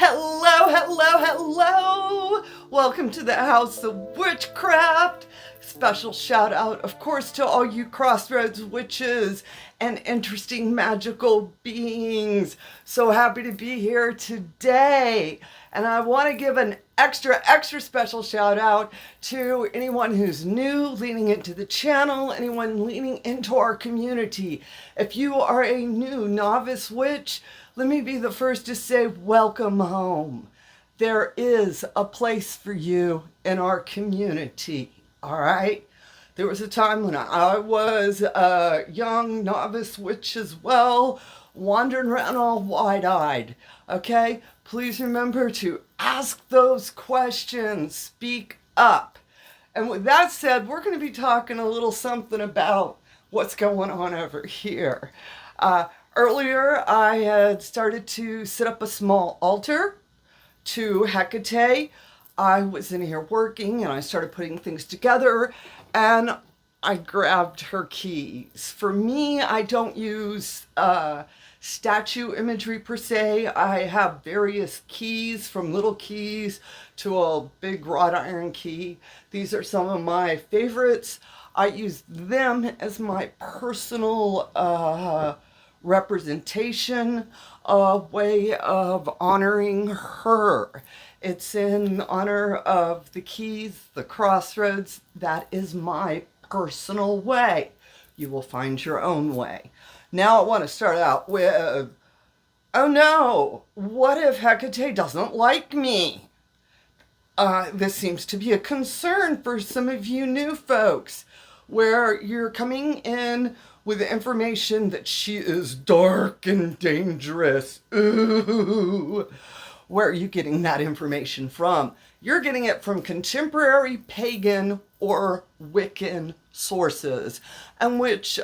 Hello, hello, hello! Welcome to the House of Witchcraft. Special shout out, of course, to all you Crossroads witches and interesting magical beings. So happy to be here today. And I want to give an extra special shout out to anyone who's new, leaning into the channel, anyone leaning into our community. If you are a new novice witch, let me be the first to say welcome home. There is a place for you in our community, all right? There was a time when I was a young novice witch as well, wandering around all wide-eyed, okay? Please remember to ask those questions, speak up. And with that said, we're going to be talking a little something about what's going on over here. Earlier, I had started to set up a small altar to Hecate. I was in here working and I started putting things together and I grabbed her keys. For me, I don't use statue imagery per se. I have various keys, from little keys to a big wrought iron key. These are some of my favorites. I use them as my personal representation, a way of honoring her. It's in honor of the keys, the crossroads. That is my personal way. You will find your own way. Now I want to start out with, oh no, what if Hecate doesn't like me? This seems to be a concern for some of you new folks, where you're coming in with the information that she is dark and dangerous. Ooh. Where are you getting that information from? You're getting it from contemporary pagan or Wiccan sources, and which,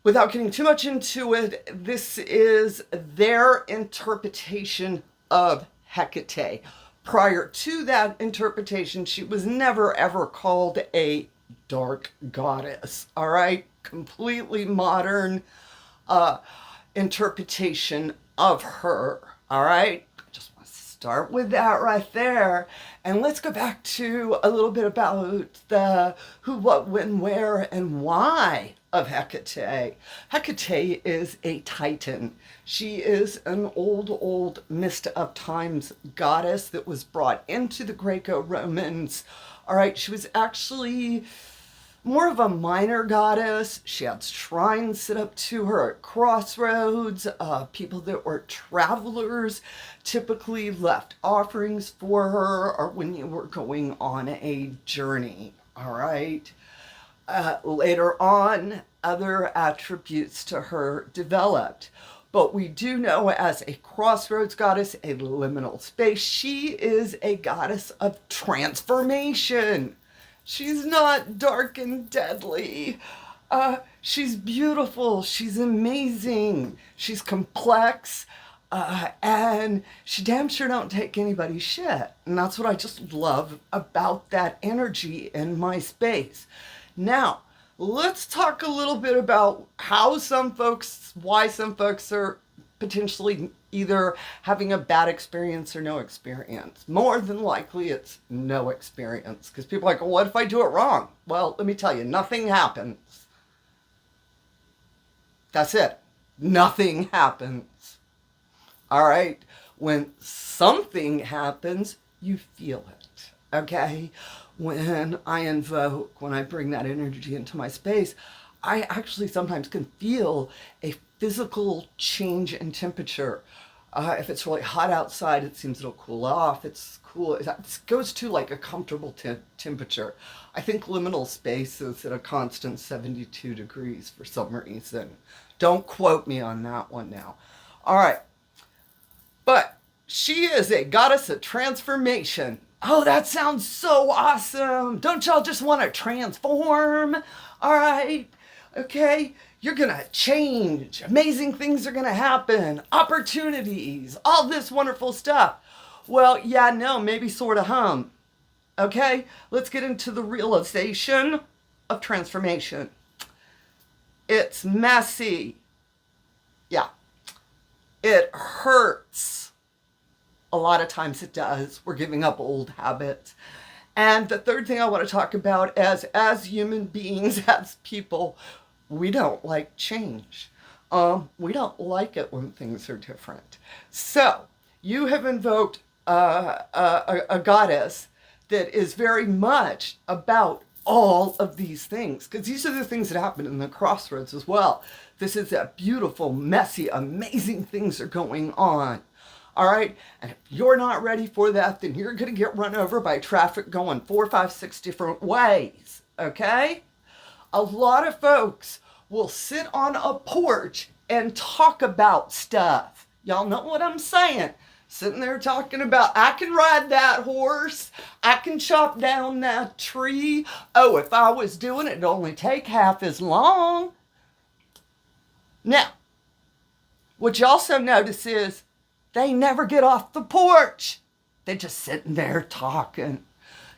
without getting too much into it, this is their interpretation of Hecate. Prior to that interpretation, she was never ever called a dark goddess, all right? Completely modern interpretation of her, all right? I just want to start with that right there. And let's go back to a little bit about the who, what, when, where, and why of Hecate. Hecate is a titan. She is an old mist of times goddess that was brought into the Greco-Romans. All right, she was actually more of a minor goddess. She had shrines set up to her at crossroads. People that were travelers typically left offerings for her, or when you were going on a journey, all right? Later on, other attributes to her developed. But we do know as a crossroads goddess, a liminal space, she is a goddess of transformation. She's not dark and deadly. She's beautiful. She's amazing. She's complex. And she damn sure don't take anybody's shit. And that's what I just love about that energy in my space. Now, let's talk a little bit about why some folks are potentially either having a bad experience or no experience. More than likely, it's no experience. Because people are like, well, what if I do it wrong? Well, let me tell you, nothing happens. That's it. Nothing happens. All right? When something happens, you feel it. Okay? When I invoke, when I bring that energy into my space, I actually sometimes can feel a physical change in temperature. If it's really hot outside, it seems it'll cool off. It's cool. It goes to like a comfortable temperature. I think liminal space is at a constant 72 degrees for some reason. Don't quote me on that one now. All right. But she is a goddess of transformation. Oh, that sounds so awesome. Don't y'all just want to transform? All right. Okay. You're going to change. Amazing things are going to happen. Opportunities. All this wonderful stuff. Well, yeah, no, maybe sort of Okay. Let's get into the realization of transformation. It's messy. Yeah. It hurts. A lot of times it does. We're giving up old habits. And the third thing I want to talk about is, as human beings, as people, we don't like change. We don't like it when things are different. So you have invoked a goddess that is very much about all of these things, because these are the things that happen in the crossroads as well. This is that beautiful, messy, amazing things are going on. All right. And if you're not ready for that, then you're going to get run over by traffic going 4, 5, 6 different ways. Okay. A lot of folks will sit on a porch and talk about stuff. Y'all know what I'm saying? Sitting there talking about, I can ride that horse. I can chop down that tree. Oh, if I was doing it, it'd only take half as long. Now, what you also notice is they never get off the porch. They're just sitting there talking.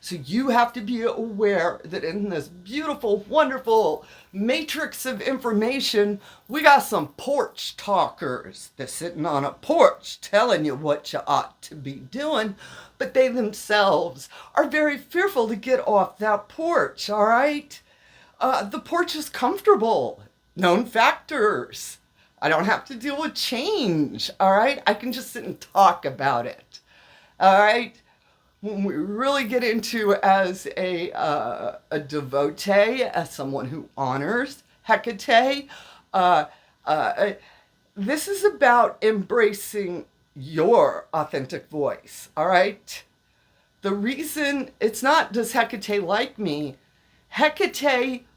So you have to be aware that in this beautiful, wonderful matrix of information, we got some porch talkers. They're sitting on a porch telling you what you ought to be doing, but they themselves are very fearful to get off that porch, all right? The porch is comfortable. Known factors. I don't have to deal with change, all right? I can just sit and talk about it, all right? When we really get into as a devotee, as someone who honors Hecate, this is about embracing your authentic voice, all right? The reason it's not, does Hecate like me? Hecate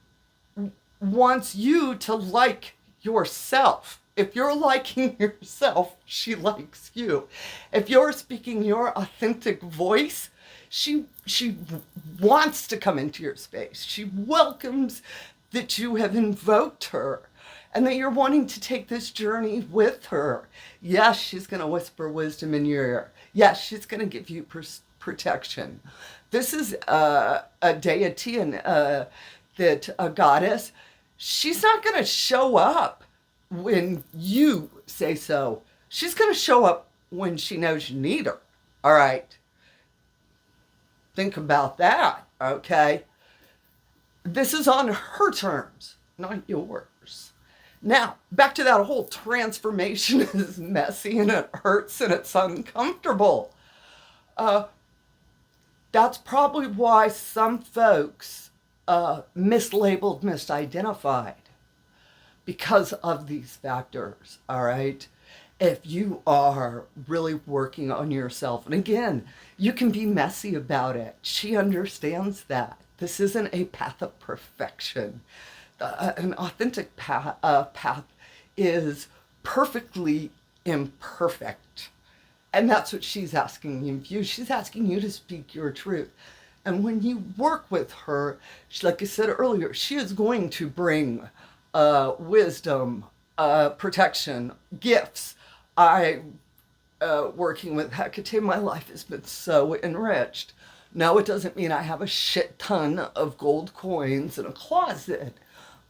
wants you to like yourself. If you're liking yourself, she likes you. If you're speaking your authentic voice, she wants to come into your space. She welcomes that you have invoked her and that you're wanting to take this journey with her. Yes, she's going to whisper wisdom in your ear. Yes, she's going to give you protection. This is a deity and that a goddess. She's not going to show up when you say so. She's going to show up when she knows you need her. All right. Think about that. Okay. This is on her terms, not yours. Now, back to that whole transformation is messy and it hurts and it's uncomfortable. That's probably why some folks mislabeled, misidentified, because of these factors, all right? If you are really working on yourself, and again, you can be messy about it. She understands that. This isn't a path of perfection. An authentic path is perfectly imperfect. And that's what she's asking you. She's asking you to speak your truth. And when you work with her, like I said earlier, she is going to bring wisdom, protection, gifts. Working with Hecate, my life has been so enriched. No, it doesn't mean I have a shit ton of gold coins in a closet.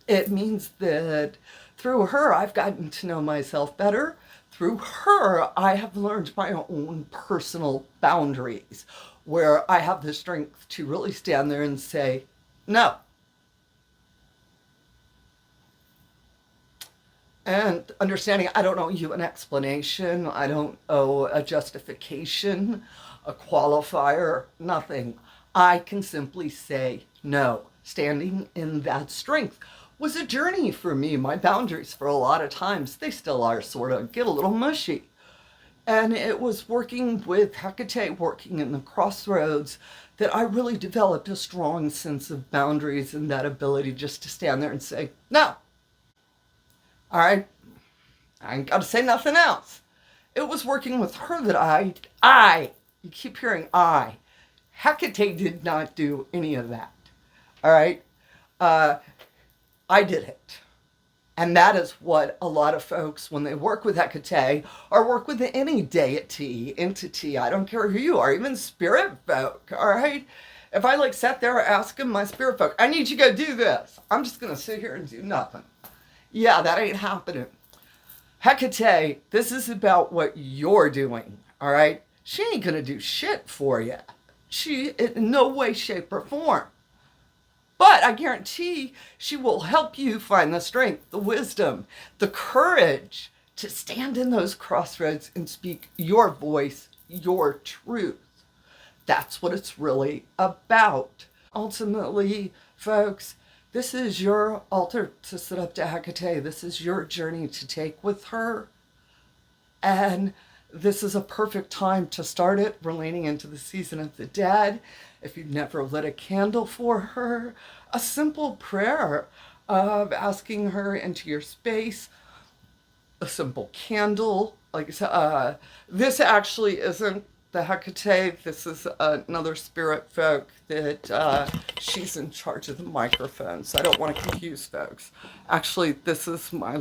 It means that through her, I've gotten to know myself better. Through her, I have learned my own personal boundaries, where I have the strength to really stand there and say, no. And understanding I don't owe you an explanation, I don't owe a justification, a qualifier, nothing. I can simply say no. Standing in that strength was a journey for me. My boundaries for a lot of times, they still are sort of, get a little mushy. And it was working with Hecate, working in the crossroads, that I really developed a strong sense of boundaries and that ability just to stand there and say, no. All right, I ain't got to say nothing else. It was working with her that you keep hearing Hecate did not do any of that. All right, I did it. And that is what a lot of folks, when they work with Hecate or work with any deity, entity, I don't care who you are, even spirit folk, all right? If I sat there asking my spirit folk, I need you to go do this, I'm just going to sit here and do nothing. Yeah, that ain't happening. Hecate, this is about what you're doing, all right? she ain't gonna do shit for you. She, in no way, shape, or form. But I guarantee she will help you find the strength, the wisdom, the courage to stand in those crossroads and speak your voice, your truth. That's what it's really about. Ultimately, folks, this is your altar to sit up to Hecate. This is your journey to take with her. And this is a perfect time to start it. We're leaning into the season of the dead. If you've never lit a candle for her, a simple prayer of asking her into your space, a simple candle. Like this actually isn't the Hecate. This is another spirit folk that she's in charge of the microphone, so I don't want to confuse folks. Actually, this is my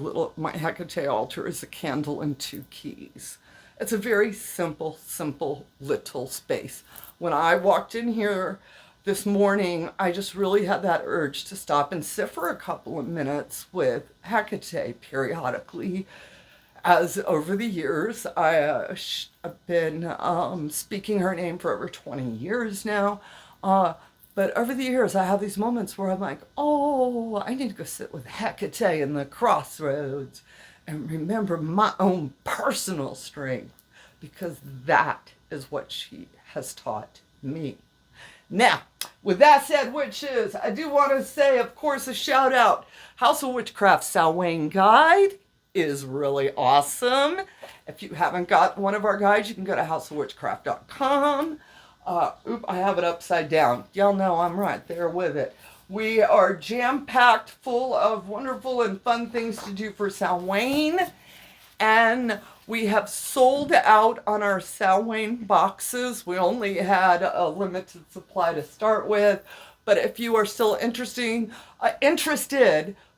Hecate altar is a candle and 2 keys. It's a very simple little space. When I walked in here this morning, I just really had that urge to stop and sit for a couple of minutes with Hecate periodically. As over the years, I've been speaking her name for over 20 years now. But over the years, I have these moments where I'm like, oh, I need to go sit with Hecate in the crossroads and remember my own personal strength, because that is what she has taught me. Now, with that said, witches, I do want to say, of course, a shout out. House of Witchcraft Samhain Guide is really awesome. If you haven't got one of our guides, you can go to houseofwitchcraft.com. I have it upside down. Y'all know I'm right there with it. We are jam-packed full of wonderful and fun things to do for Samhain. And we have sold out on our Samhain boxes. We only had a limited supply to start with. But if you are still interested,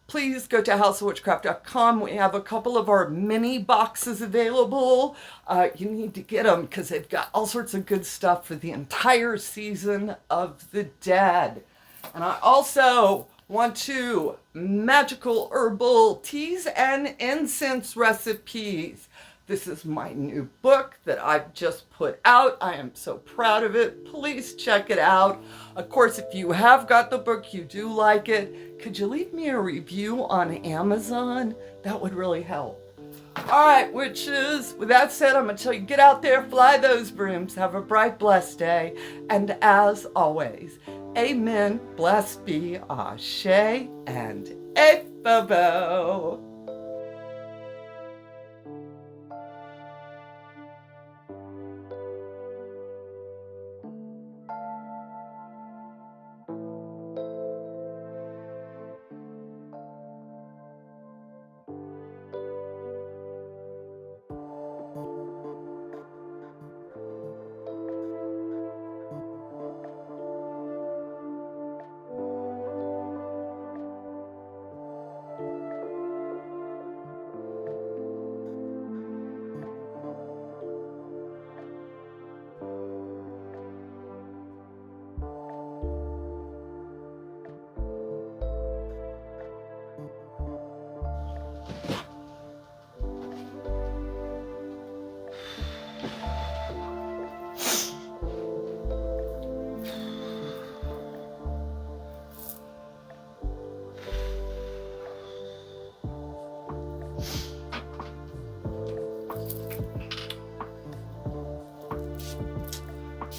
please go to houseofwitchcraft.com. We have a couple of our mini boxes available. You need to get them because they've got all sorts of good stuff for the entire season of the dead. And I also want to magical herbal teas and incense recipes. This is my new book that I've just put out. I am so proud of it. Please check it out. Of course, if you have got the book, you do like it, could you leave me a review on Amazon? That would really help. All right, witches, with that said, I'm going to tell you, get out there, fly those brooms, have a bright, blessed day. And as always, amen, blessed be, ashe, and H.o.W.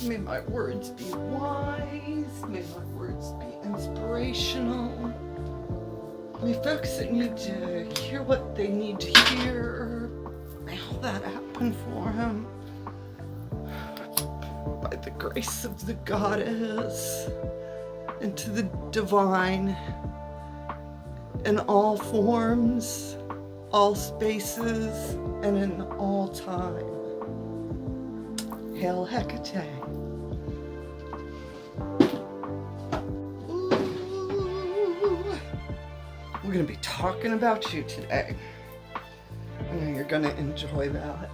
May my words be wise. May my words be inspirational. May folks that need to hear what they need to hear, may all that happen for them. By the grace of the goddess, into the divine, in all forms, all spaces, and in all time. Hail Hecate. We're going to be talking about you today. I know you're going to enjoy that.